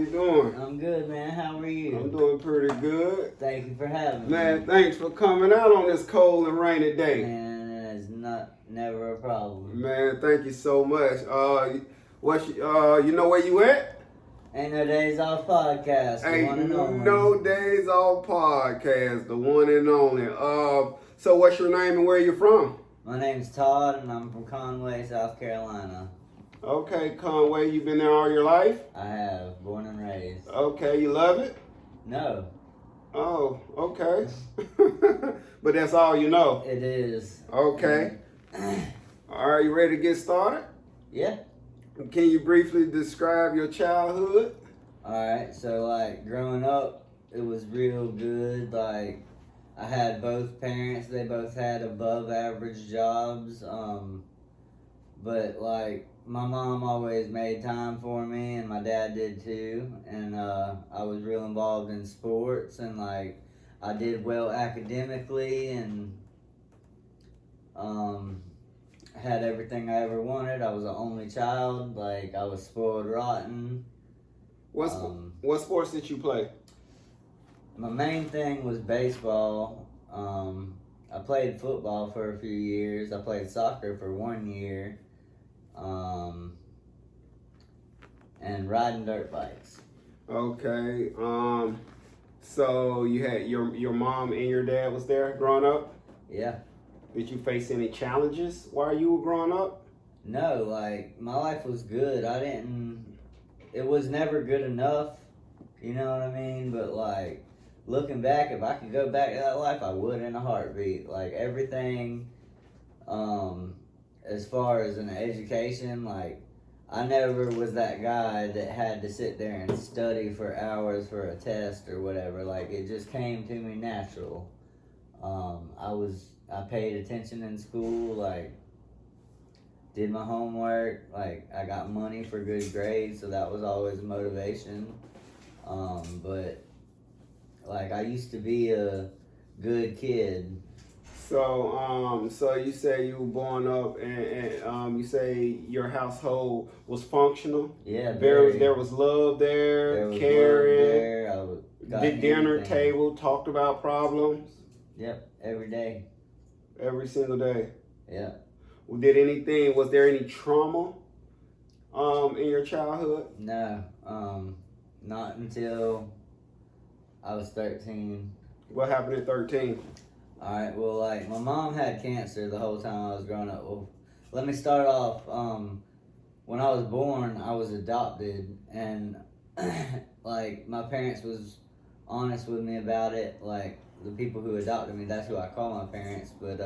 you doing? I'm good, man. How are you? I'm doing pretty good. Thank you for having me. Man, thanks for coming out on this cold and rainy day. Man, it's never a problem. Man, thank you so much. You know where you at? Ain't No Days Off podcast, the Ain't one and only. No Days Off podcast, the one and only. So what's your name and where you from? My name's Todd, and I'm from Conway, South Carolina. Okay, Conway, you been there all your life? I have, born and raised. Okay, you love it? No. Oh, okay. But that's all you know? It is. Okay. All right, you ready to get started? Yeah. Can you briefly describe your childhood? Alright, so like growing up, it was real good. Like I had both parents, they both had above average jobs. But like my mom always made time for me, and my dad did too. And I was real involved in sports, and like I did well academically, and had everything I ever wanted. I was the only child. Like I was spoiled rotten. What sports did you play? My main thing was baseball. I played football for a few years. I played soccer for 1 year. And riding dirt bikes. Okay. So you had your mom and your dad was there growing up? Yeah. Did you face any challenges while you were growing up? No, like my life was good. It was never good enough, you know what I mean? But like looking back, if I could go back to that life, I would in a heartbeat. Like everything, as far as an education, like I never was that guy that had to sit there and study for hours for a test or whatever. Like it just came to me natural. I paid attention in school, like did my homework, like I got money for good grades, so that was always a motivation. But like I used to be a good kid. So you say you were born up, and you say your household was functional. Yeah, there was love there, there was caring. love there. The dinner anything. table talked about problems. Yep, every day. Every single day. Yeah. Was there any trauma in your childhood? No, not until I was 13. What happened at 13? Alright, well, like, my mom had cancer the whole time I was growing up. Well, let me start off, when I was born, I was adopted, and, like, my parents was honest with me about it. Like, the people who adopted me, that's who I call my parents, but,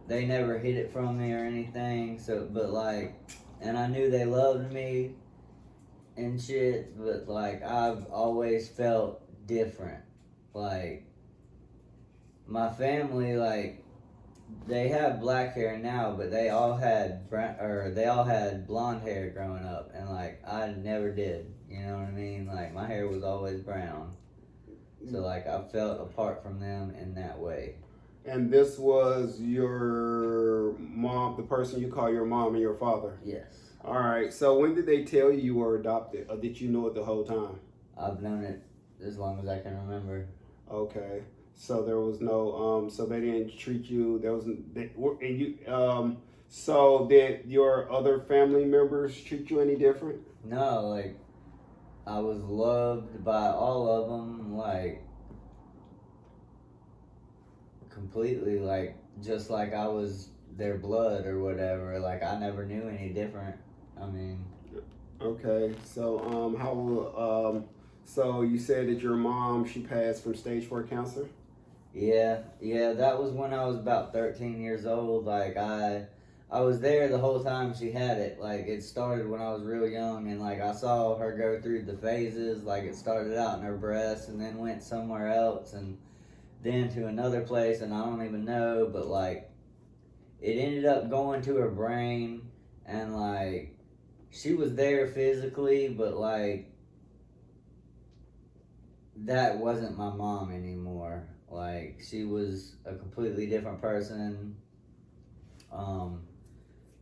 they never hid it from me or anything, so, but, like, and I knew they loved me and shit, but, like, I've always felt different. Like, my family, like, they have black hair now, but they all had blonde hair growing up, and like I never did. You know what I mean? Like my hair was always brown, so like I felt apart from them in that way. And this was your mom, the person you call your mom and your father? Yes. All right. So when did they tell you were adopted, or did you know it the whole time? I've known it as long as I can remember. Okay. So there was no, so they didn't treat you, so did your other family members treat you any different? No, like, I was loved by all of them, like, completely, like, just like I was their blood or whatever. Like, I never knew any different. I mean. Okay, so, so you said that your mom, she passed from stage 4 cancer? Yeah, that was when I was about 13 years old. Like, I was there the whole time she had it. Like, it started when I was real young, and, like, I saw her go through the phases. Like, it started out in her breast and then went somewhere else and then to another place, and I don't even know, but, like, it ended up going to her brain, and, like, she was there physically, but, like, that wasn't my mom anymore. Like, she was a completely different person.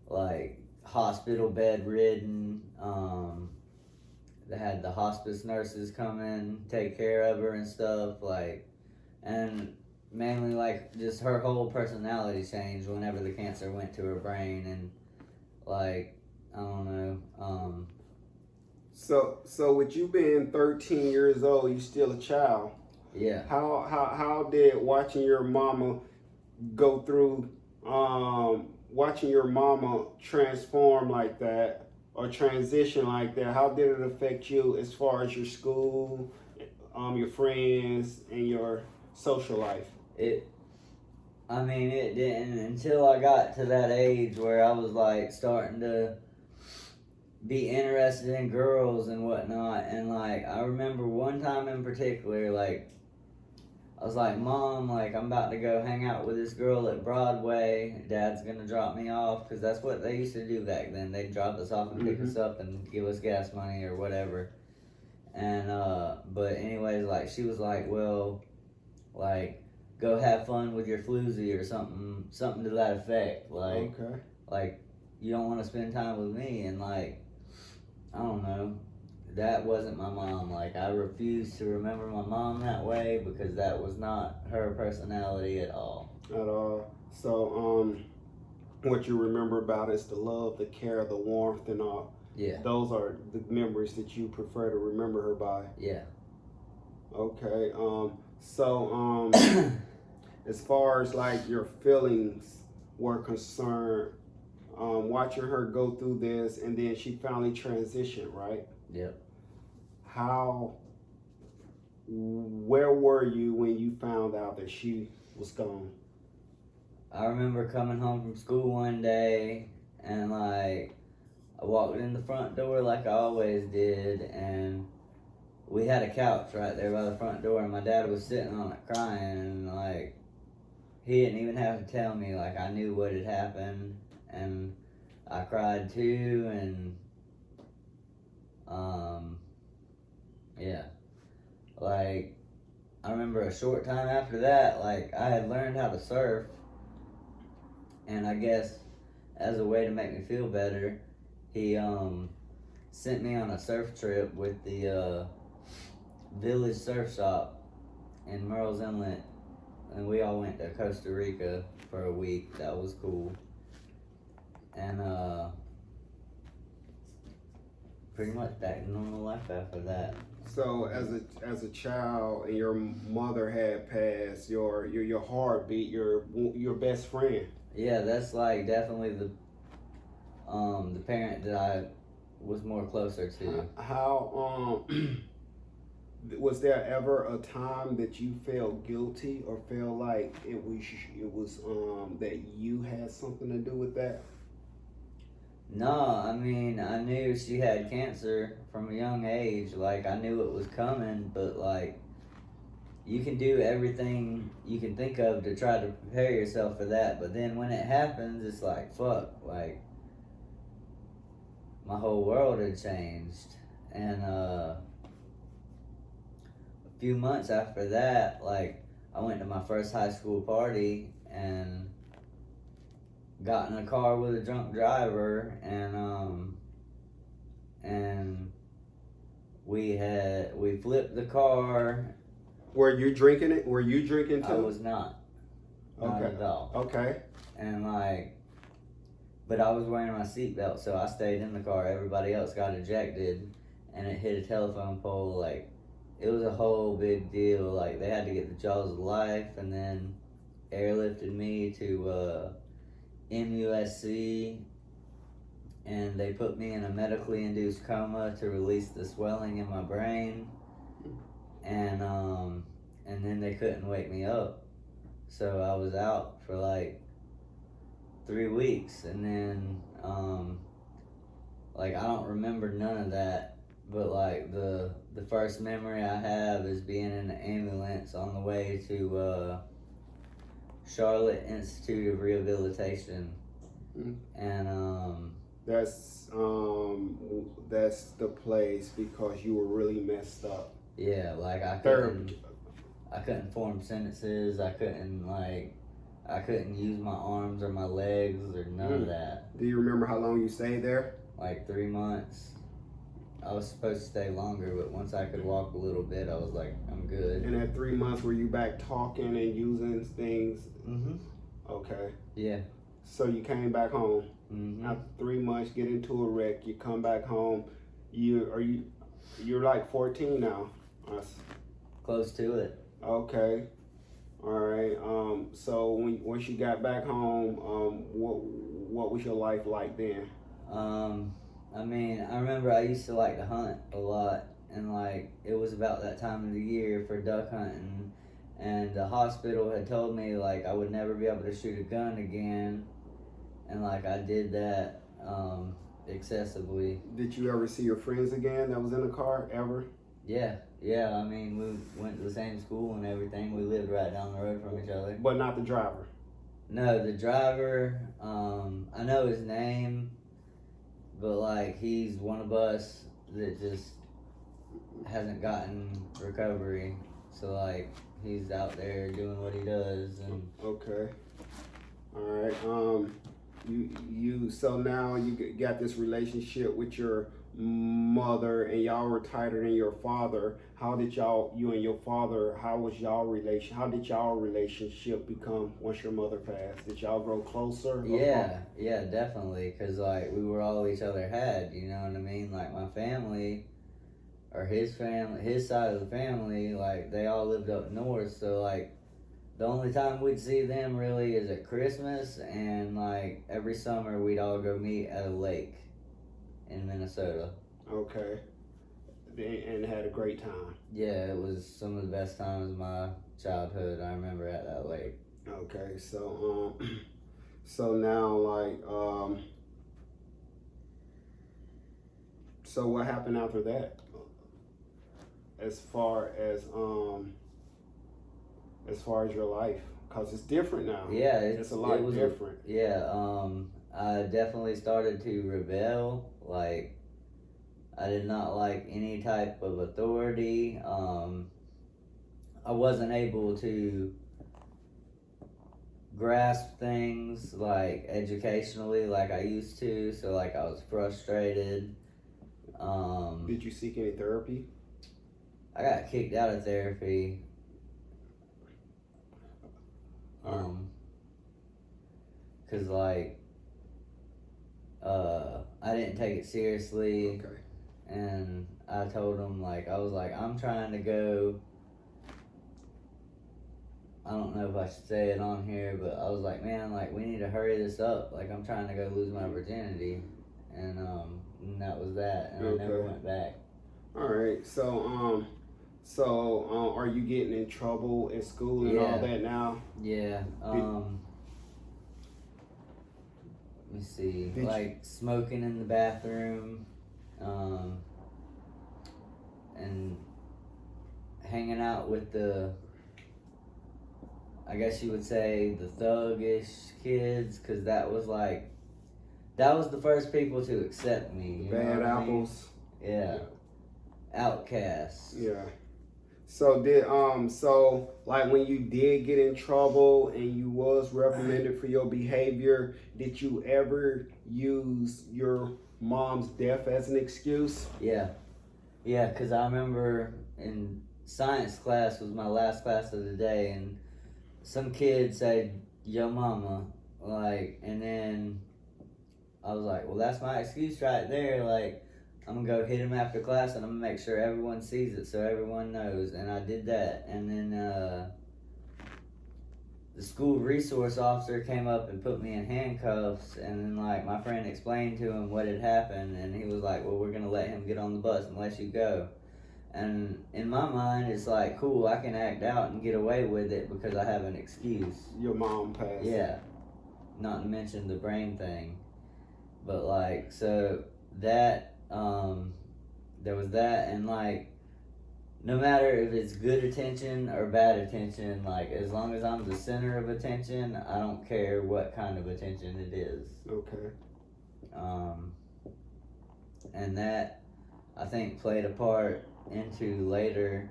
Like, hospital bedridden. they had the hospice nurses come in, take care of her and stuff, like, and mainly like just her whole personality changed whenever the cancer went to her brain, and like I don't know. So with you being 13 years old, you still a child. Yeah. How did watching your mama go through watching your mama transform like that or transition like that, how did it affect you as far as your school, your friends, and your social life? It didn't until I got to that age where I was like starting to be interested in girls and whatnot. And like I remember one time in particular, like I was like, Mom, like I'm about to go hang out with this girl at Broadway. Dad's gonna drop me off, because that's what they used to do back then. They'd drop us off and pick us up and give us gas money or whatever. And but anyways, like she was like, well, like go have fun with your floozy or something to that effect. Like, okay. Like you don't want to spend time with me, and like I don't know. That wasn't my mom. Like I refuse to remember my mom that way, because that was not her personality at all. At all. So what you remember about is the love, the care, the warmth, and all. Yeah. Those are the memories that you prefer to remember her by. Yeah. Okay. So as far as like your feelings were concerned, watching her go through this, and then she finally transitioned, right? Yep. Where were you when you found out that she was gone? I remember coming home from school one day, and like I walked in the front door like I always did, and we had a couch right there by the front door, and my dad was sitting on it crying, and like he didn't even have to tell me. Like I knew what had happened, and I cried too, and yeah, like I remember a short time after that, like I had learned how to surf, and I guess as a way to make me feel better, he sent me on a surf trip with the Village Surf Shop in Merle's Inlet, and we all went to Costa Rica for a week. That was cool. And pretty much back to normal life after that. So as a child, and your mother had passed, your heartbeat, your best friend. Yeah, that's like definitely the parent that I was more closer to. How was there ever a time that you felt guilty or felt like it was that you had something to do with that? No, I mean, I knew she had cancer from a young age. Like, I knew it was coming, but like, you can do everything you can think of to try to prepare yourself for that. But then when it happens, it's like, fuck, like, my whole world had changed. And a few months after that, like, I went to my first high school party and got in a car with a drunk driver, and we flipped the car. Were you drinking it? Were you drinking too? I was not. Not Okay. at all. Okay. And like, but I was wearing my seatbelt, so I stayed in the car. Everybody else got ejected, and it hit a telephone pole. Like, it was a whole big deal. Like, they had to get the jaws of life, and then airlifted me to MUSC, and they put me in a medically induced coma to release the swelling in my brain, and then they couldn't wake me up, so I was out for like 3 weeks, and then like I don't remember none of that, but like the first memory I have is being in an ambulance on the way to Charlotte Institute of Rehabilitation, and that's the place, because you were really messed up. yeah, like I couldn't form sentences. I couldn't use my arms or my legs or none of that. Do you remember how long you stayed there? Like 3 months. I was supposed to stay longer, but once I could walk a little bit, I was like, I'm good. And at 3 months, were you back talking and using things? Mm-hmm. Okay. Yeah. So you came back home. Mm-hmm. After 3 months, get into a wreck. You come back home. You're like 14 now. Close to it. Okay. All right. So once you got back home, what was your life like then? I mean, I remember I used to like to hunt a lot, and like it was about that time of the year for duck hunting, and the hospital had told me like I would never be able to shoot a gun again, and like I did that excessively. Did you ever see your friends again that was in the car ever? Yeah. I mean, we went to the same school and everything. We lived right down the road from each other. But not the driver. No, the driver. I know his name, but like he's one of us that just hasn't gotten recovery. So like he's out there doing what he does, and okay. All right. So now you got this relationship with your mother, and y'all were tighter than your father. How did you and your father, how did y'all relationship become once your mother passed? Did y'all grow closer? Yeah, definitely, because like we were all each other had, you know what I mean? Like my family, or his side of the family, like they all lived up north, so like the only time we'd see them really is at Christmas, and like every summer we'd all go meet at a lake in Minnesota. Okay. And had a great time. Yeah, it was some of the best times of my childhood. I remember at that lake. Okay, so so now like so what happened after that? As far as your life, cause it's different now. Yeah, it's a lot different. I definitely started to rebel. Like, I did not like any type of authority. I wasn't able to grasp things like educationally like I used to. So like I was frustrated. Did you seek any therapy? I got kicked out of therapy. Cause like I didn't take it seriously. Okay. And I told him like I was like, I'm trying to go, I don't know if I should say it on here, but I was like, man, like we need to hurry this up. Like I'm trying to go lose my virginity, and that was that, and Okay. I never went back. All right. So are you getting in trouble at school and all that now? Yeah. Let me see. Like smoking in the bathroom, and hanging out with the, I guess you would say, the thuggish kids, because that was the first people to accept me. You Bad know what apples. I mean? Yeah. Outcasts. Yeah. So so like when you did get in trouble and you was reprimanded for your behavior, did you ever use your mom's death as an excuse? Yeah, because I remember in science class was my last class of the day, and some kid said, "Yo mama," like, and then I was like, well, that's my excuse right there, like, I'm gonna go hit him after class, and I'm gonna make sure everyone sees it so everyone knows. And I did that, and then the school resource officer came up and put me in handcuffs, and then like my friend explained to him what had happened, and he was like, well, we're gonna let him get on the bus and let you go. And in my mind, it's like, cool, I can act out and get away with it because I have an excuse. Your mom passed. Yeah, not to mention the brain thing, but like, so that there was that, and like, no matter if it's good attention or bad attention, like as long as I'm the center of attention, I don't care what kind of attention it is. Okay. And that, I think, played a part into later.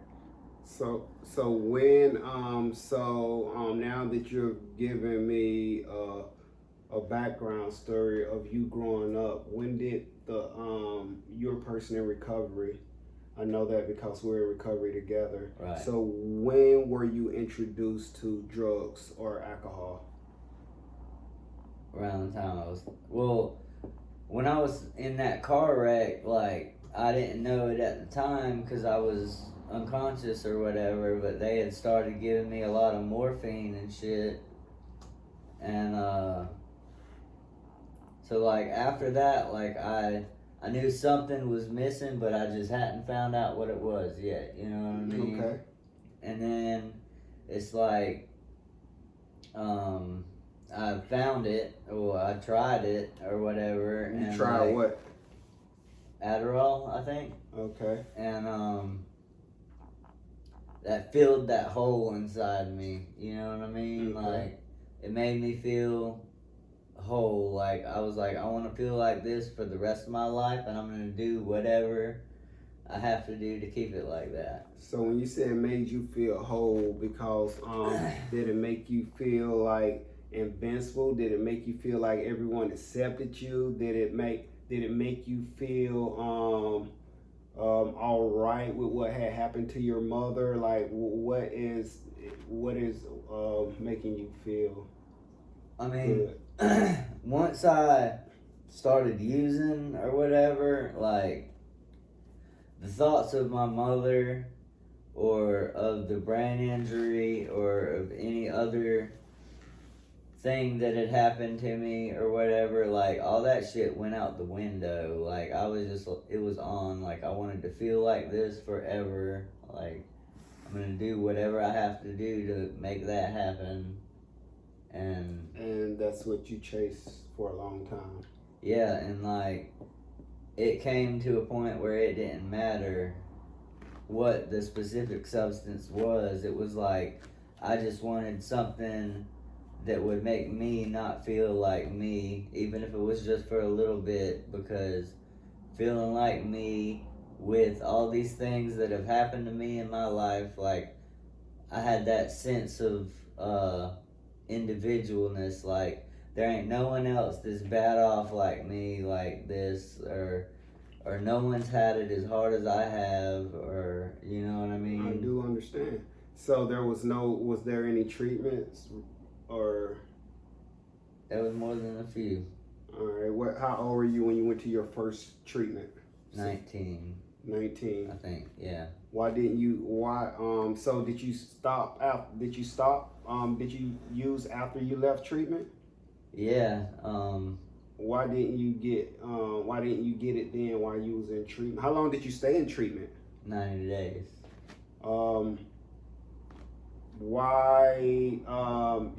So when now that you're giving me a background story of you growing up. When did the you're a person in recovery? I know that because we're in recovery together. Right. So when were you introduced to drugs or alcohol? Around the time I was, well, when I was in that car wreck, like, I didn't know it at the time because I was unconscious or whatever, but they had started giving me a lot of morphine and shit. And, so, like, after that, like, I knew something was missing, but I just hadn't found out what it was yet, you know what I mean? Okay. And then it's like, I found it, or I tried it, or whatever. You and tried like, what? Adderall, I think. Okay. And that filled that hole inside me. You know what I mean? Okay. Like, it made me feel whole. Like, I was like, I want to feel like this for the rest of my life, and I'm gonna do whatever I have to do to keep it like that. So when you said it made you feel whole, because did it make you feel like invincible? Did it make you feel like everyone accepted you? Did it make you feel all right with what had happened to your mother? Like, what is making you feel I mean, good? once I started using or whatever, like, the thoughts of my mother or of the brain injury or of any other thing that had happened to me or whatever, like, all that shit went out the window. Like, I was just, it was on. Like, I wanted to feel like this forever. Like, I'm gonna do whatever I have to do to make that happen. And that's what you chased for a long time. Yeah, and like, it came to a point where it didn't matter what the specific substance was. It was like, I just wanted something that would make me not feel like me, even if it was just for a little bit, because feeling like me with all these things that have happened to me in my life, like, I had that sense of individualness. Like, there ain't no one else that's bad off like me, like this, or no one's had it as hard as I have, or, you know what I mean? I do understand. So was there any treatments, or? There was more than a few. All right. How old were you when you went to your first treatment? 19. 19. I think, yeah. Why didn't you? Why? So did you stop? Did you stop? Did you use after you left treatment? Yeah. Why didn't you get? Why didn't you get it then while you was in treatment? How long did you stay in treatment? 90 days. Why?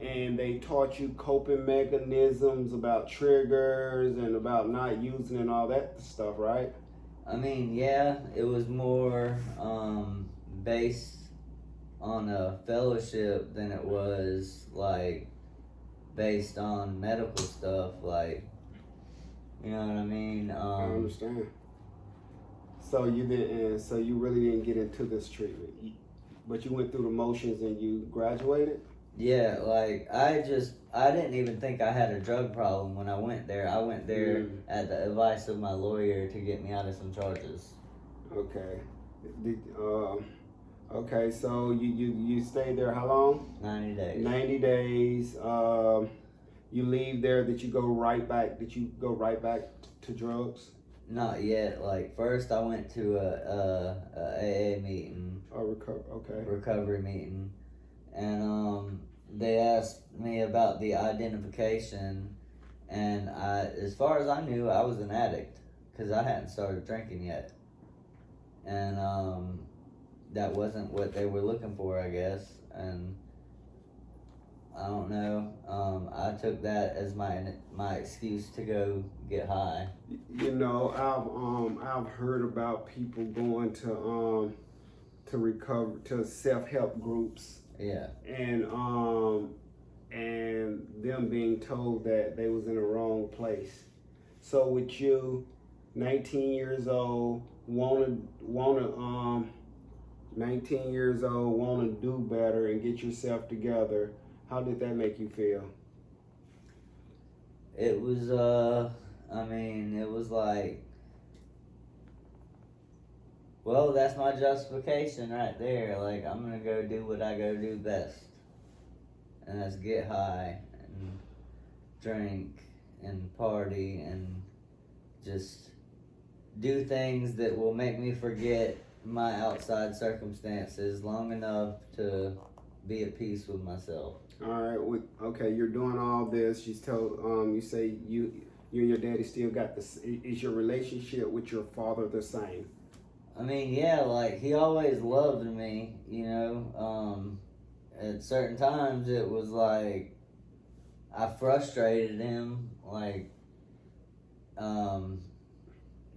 And they taught you coping mechanisms about triggers and about not using and all that stuff, right? I mean, yeah, it was more based on a fellowship than it was, like, based on medical stuff. Like, you know what I mean? I understand. So you didn't. So you really didn't get into this treatment, but you went through the motions and you graduated. Yeah, like, I didn't even think I had a drug problem when I went there. I went there at the advice of my lawyer to get me out of some charges. Okay. Okay, so you stayed there how long? 90 days. 90 days. You leave there, did you go right back to drugs? Not yet. Like, first I went to a AA meeting. Recovery meeting. And they asked me about the identification, and as far as I knew, I was an addict because I hadn't started drinking yet. And that wasn't what they were looking for, I guess. And I don't know. I took that as my excuse to go get high. You know, I've heard about people going to recover to self-help groups. Yeah. And them being told that they was in the wrong place. So with you, 19 years old, wanna 19 years old, wanna do better and get yourself together. How did that make you feel? It was, it was like, well, that's my justification right there. Like, I'm gonna go do what I go do best. And that's get high and drink and party and just do things that will make me forget my outside circumstances long enough to be at peace with myself. All right. Okay, you're doing all this. You say you and your daddy still got this. Is your relationship with your father the same? I mean, yeah, like, he always loved me, at certain times it was like I frustrated him, like,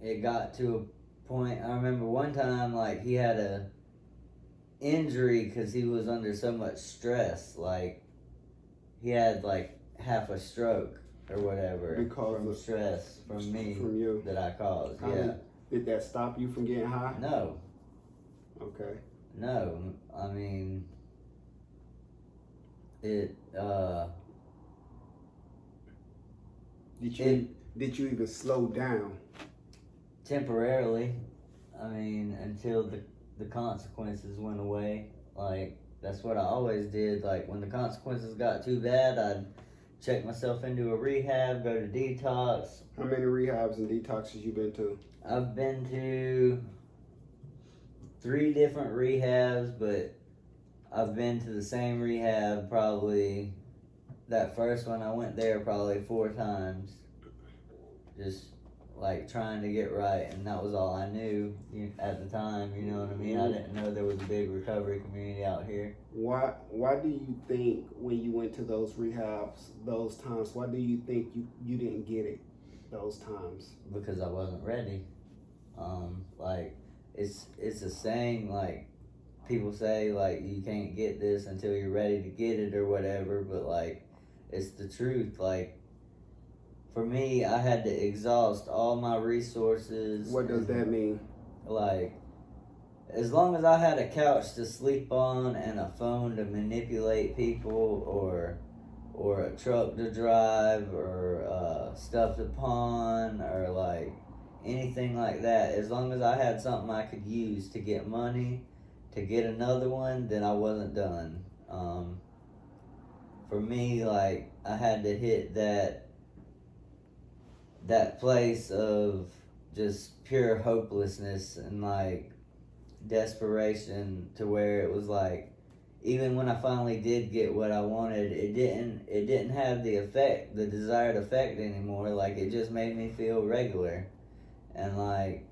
it got to a point. I remember one time, like, he had a injury because he was under so much stress. Like, he had like half a stroke or whatever Because from of stress from me from you. that I caused. How Yeah. Did that stop you from getting high? No. Okay. No. I mean, it. Did you even slow down? Temporarily. I mean, until the consequences went away. Like, that's what I always did. Like, when the consequences got too bad, I'd check myself into a rehab, go to detox. How many rehabs and detoxes you been to? I've been to 3 different rehabs, but I've been to the same rehab probably. That first one, I went there probably 4 times. Just like trying to get right, and that was all I knew at the time. You know what I mean? I didn't know there was a big recovery community out here. Why do you think when you went to those rehabs those times? Why do you think you didn't get it those times? Because I wasn't ready. Like, it's a saying, like, people say, like, you can't get this until you're ready to get it or whatever, but like, it's the truth. Like, for me, I had to exhaust all my resources. What does that mean? Like, as long as I had a couch to sleep on and a phone to manipulate people, or a truck to drive, or stuff to pawn, or like anything like that, as long as I had something I could use to get money, to get another one, then I wasn't done. For me, like, I had to hit that place of just pure hopelessness and like desperation, to where it was like, even when I finally did get what I wanted, it didn't have the desired effect anymore. Like, it just made me feel regular, and like,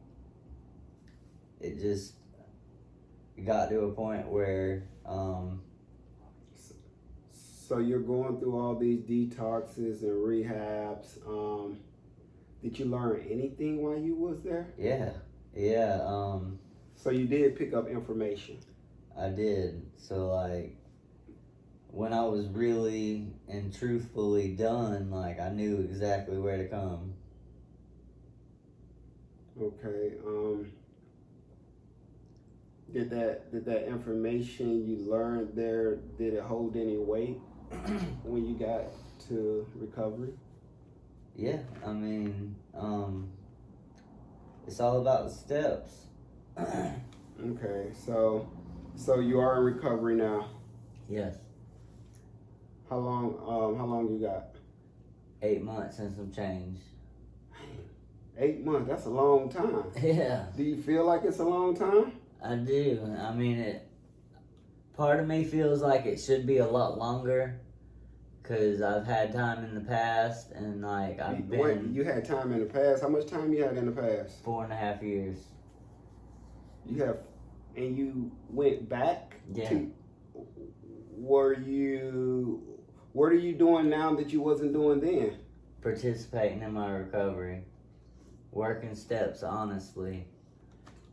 it just got to a point where So you're going through all these detoxes and rehabs. Did you learn anything while you was there? yeah. So you did pick up information. I did. So like, when I was really and truthfully done, like, I knew exactly where to come. Okay. Did that information you learned there, did it hold any weight when you got to recovery? Yeah, I mean, it's all about the steps. Okay, so you are in recovery now. Yes. How long you got? 8 months and some change. 8 months, that's a long time. Yeah. Do you feel like it's a long time? I do. I mean, part of me feels like it should be a lot longer, because I've had time in the past, and like, I've been... You had time in the past? How much time you had in the past? 4.5 years. You have, and you went back? Yeah. What are you doing now that you wasn't doing then? Participating in my recovery. Working steps honestly.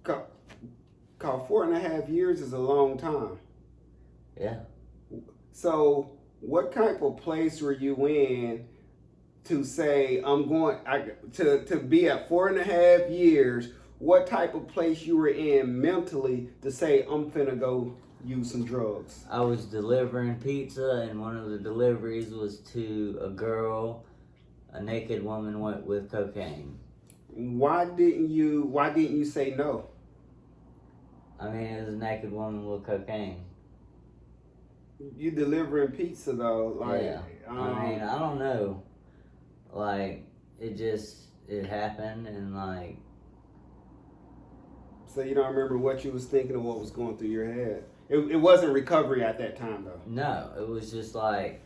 Cause 4.5 years is a long time. Yeah. So what type of place were you in to say to be at 4.5 years? What type of place you were in mentally to say, I'm finna go use some drugs? I was delivering pizza, and one of the deliveries was to a girl a naked woman with cocaine. Why didn't you say no? I mean, it was a naked woman with cocaine. You delivering pizza though, like Yeah. I mean, I don't know. Like, it happened, and like. So you don't remember what you was thinking or what was going through your head? It wasn't recovery at that time though. No, it was just like.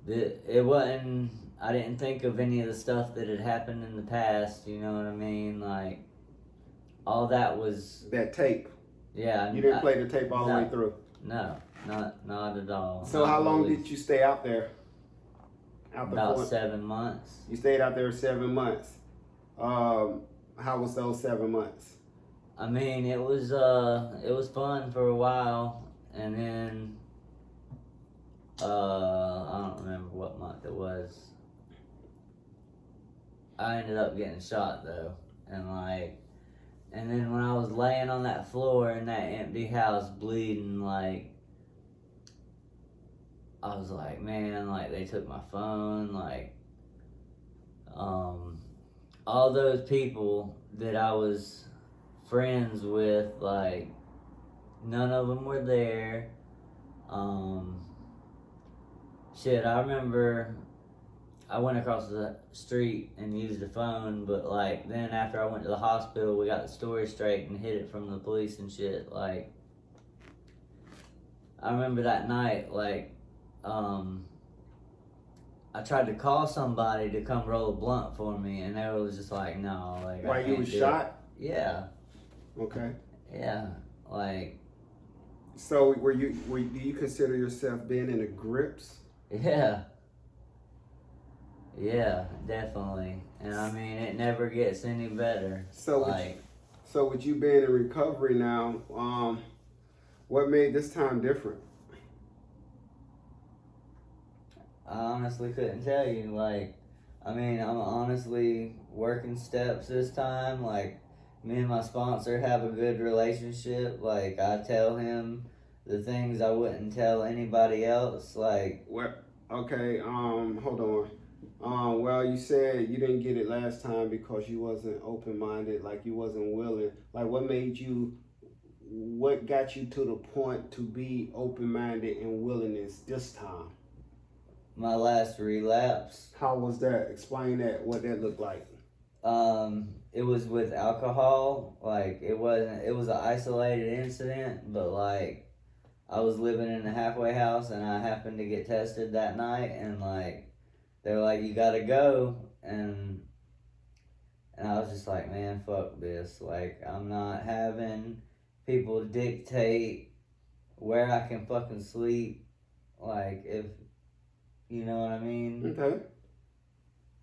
It wasn't. I didn't think of any of the stuff that had happened in the past. You know what I mean? Like, all that was. That tape. Yeah. You didn't play the tape all the no, way through. No, not at all. So how long did you stay out there? About 7 months. You stayed out there 7 months. How was those 7 months? I mean, it was fun for a while, and then I don't remember what month it was. I ended up getting shot though, and then when I was laying on that floor in that empty house bleeding, like, I was like, man, like, they took my phone, like, all those people that I was friends with, like, none of them were there. Shit, I remember I went across the street and used the phone, but like then after I went to the hospital, we got the story straight and hid it from the police and shit. Like, I remember that night, like, I tried to call somebody to come roll a blunt for me, and they was just like, no, like. Why, you was shot? Yeah. Okay. Yeah, like. So do you consider yourself being in the grips? Yeah. Yeah, definitely. And I mean, it never gets any better. So like, with you being in recovery now, what made this time different? I honestly couldn't tell you. Like, I mean, I'm honestly working steps this time. Like, me and my sponsor have a good relationship. Like, I tell him the things I wouldn't tell anybody else. Like, what? Okay. Hold on. Well, you said you didn't get it last time because you wasn't open-minded, like you wasn't willing. Like, what got you to the point to be open-minded and willingness this time? my last relapse. How was that? Explain that, what that looked like. It was with alcohol. Like, it was an isolated incident, but like, I was living in a halfway house and I happened to get tested that night, and like, they were like, you gotta go, and I was just like, man, fuck this. Like, I'm not having people dictate where I can fucking sleep. Like, if, you know what I mean? Okay.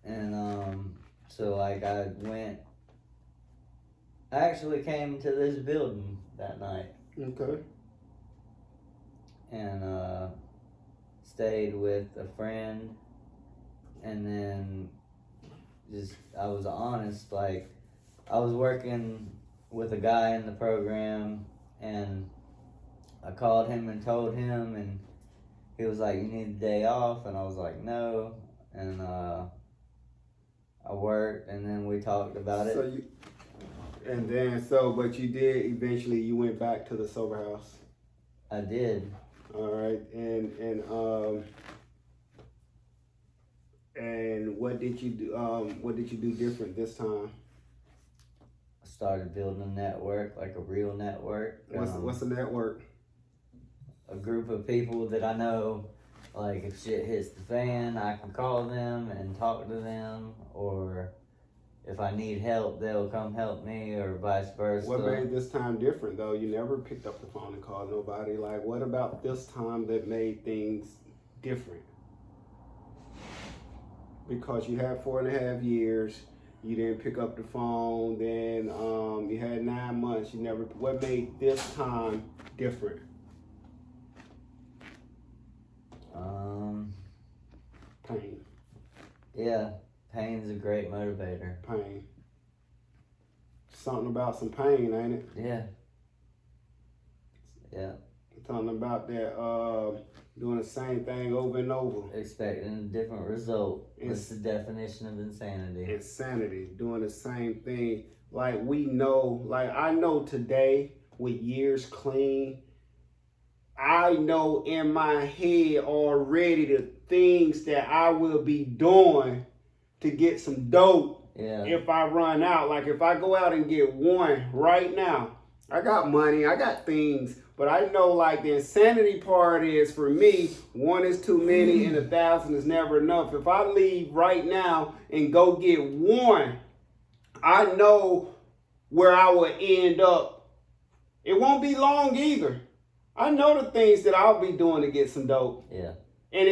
And, so like, I actually came to this building that night. Okay. And, stayed with a friend. And then I was honest, like, I was working with a guy in the program, and I called him and told him, and he was like, you need a day off, and I was like, no, and I worked, and then we talked about it. But you did eventually, you went back to the sober house. I did. All right, and what did you do? What did you do different this time? I started building a network, like a real network. What's a network? A group of people that I know, like, if shit hits the fan, I can call them and talk to them, or if I need help, they'll come help me, or vice versa. What made this time different, though? You never picked up the phone and called nobody. Like, what about this time that made things different? Because you had 4.5 years, you didn't pick up the phone, then you had 9 months, you never. What made this time different? Pain. Yeah, pain's a great motivator. Pain. Something about some pain, ain't it? Yeah. Yeah. Something about that Doing the same thing over and over. Expecting a different result. What's the definition of insanity? Insanity. Doing the same thing. Like we know, like I know today with years clean, I know in my head already the things that I will be doing to get some dope if I run out. Like if I go out and get one right now, I got money, I got things, but I know like the insanity part is for me, one is too many and 1,000 is never enough. If I leave right now and go get one, I know where I will end up. It won't be long either. I know the things that I'll be doing to get some dope. Yeah. And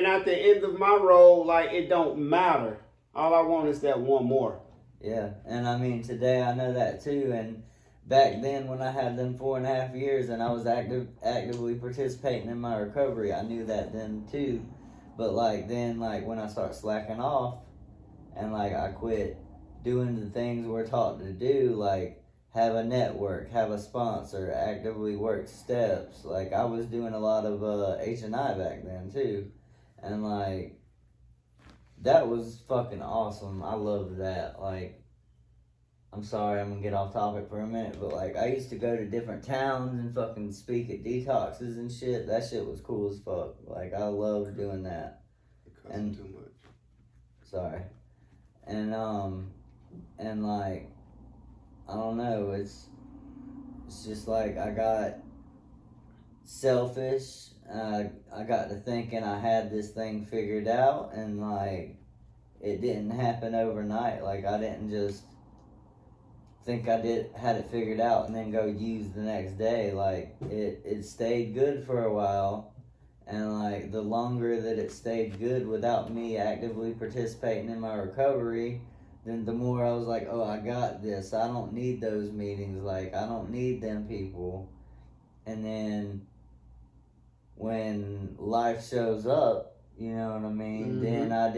at the end of my road, like it don't matter. All I want is that one more. Yeah, and I mean today I know that too. And back then when I had them 4.5 years and I was actively participating in my recovery, I knew that then too. But like then, like when I start slacking off, and like I quit doing the things we're taught to do, like have a network, have a sponsor, actively work steps. Like I was doing a lot of H&I back then too, and like that was fucking awesome. I loved that. Like, I'm sorry, I'm gonna get off topic for a minute, but like I used to go to different towns and fucking speak at detoxes and shit. That shit was cool as fuck. Like I loved doing that. And too much. Sorry. And like I don't know, it's just like I got selfish. I got to thinking I had this thing figured out, and like it didn't happen overnight. Like I didn't just think I had it figured out and then go use the next day. Like it stayed good for a while, and like the longer that it stayed good without me actively participating in my recovery, then the more I was like, oh, I got this. I don't need those meetings. Like I don't need them people. And then when life shows up, you know what I mean? Then I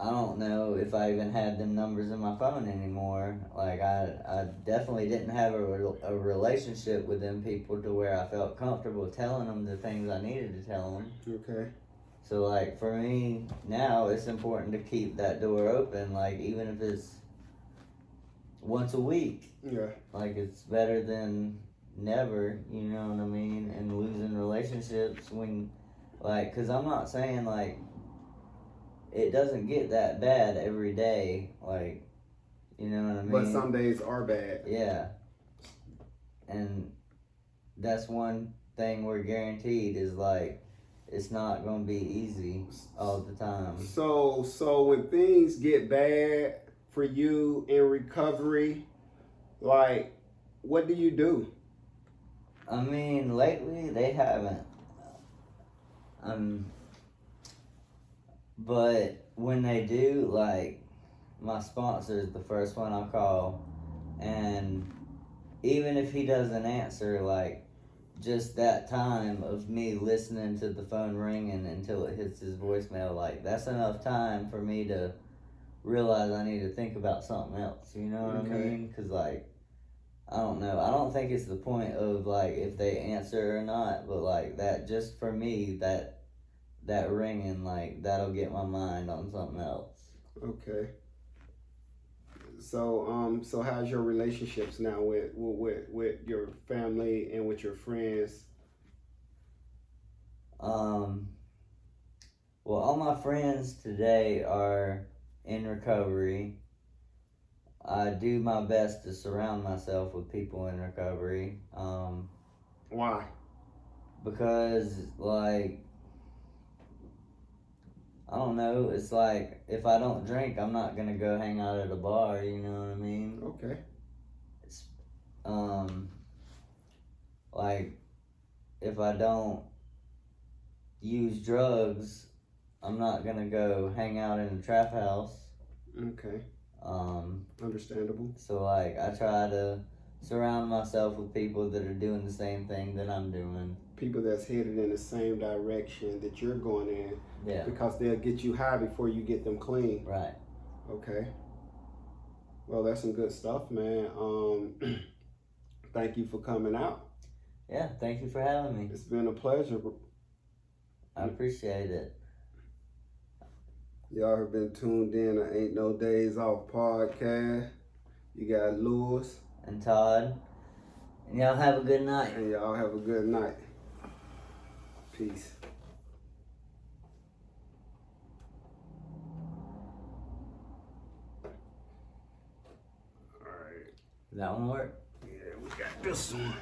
don't know if I even had them numbers in my phone anymore. Like I definitely didn't have a relationship with them people to where I felt comfortable telling them the things I needed to tell them. Okay. So like for me now, it's important to keep that door open. Like even if it's once a week. Yeah. Like it's better than never, you know what I mean? And losing relationships when, like, because I'm not saying, like, it doesn't get that bad every day, like, you know what I mean? But some days are bad. Yeah. And that's one thing we're guaranteed is, like, it's not going to be easy all the time. So when things get bad for you in recovery, like, what do you do? I mean, lately they haven't. But when they do, like, my sponsor is the first one I call, and even if he doesn't answer, like, just that time of me listening to the phone ringing until it hits his voicemail, like, that's enough time for me to realize I need to think about something else, you know what I mean? Because, like, I don't know. I don't think it's the point of, like, if they answer or not, but, like, that, just for me, that ringing, like, that'll get my mind on something else. Okay. So how's your relationships now with your family and with your friends? Well, all my friends today are in recovery. I do my best to surround myself with people in recovery. Why? Because, like, I don't know, it's like, if I don't drink, I'm not gonna go hang out at a bar, you know what I mean? Okay. It's, like, if I don't use drugs, I'm not gonna go hang out in a trap house. Okay. Understandable. So, like, I try to surround myself with people that are doing the same thing that I'm doing. People that's headed in the same direction that you're going in. Yeah. Because they'll get you high before you get them clean. Right. Okay. Well, that's some good stuff, man. Thank you for coming out. Yeah, thank you for having me. It's been a pleasure. I appreciate it. Y'all have been tuned in to Ain't No Days Off podcast. You got Lewis. And Todd. And y'all have a good night. And y'all have a good night. Peace. All right. Does that one work? Yeah, we got this one.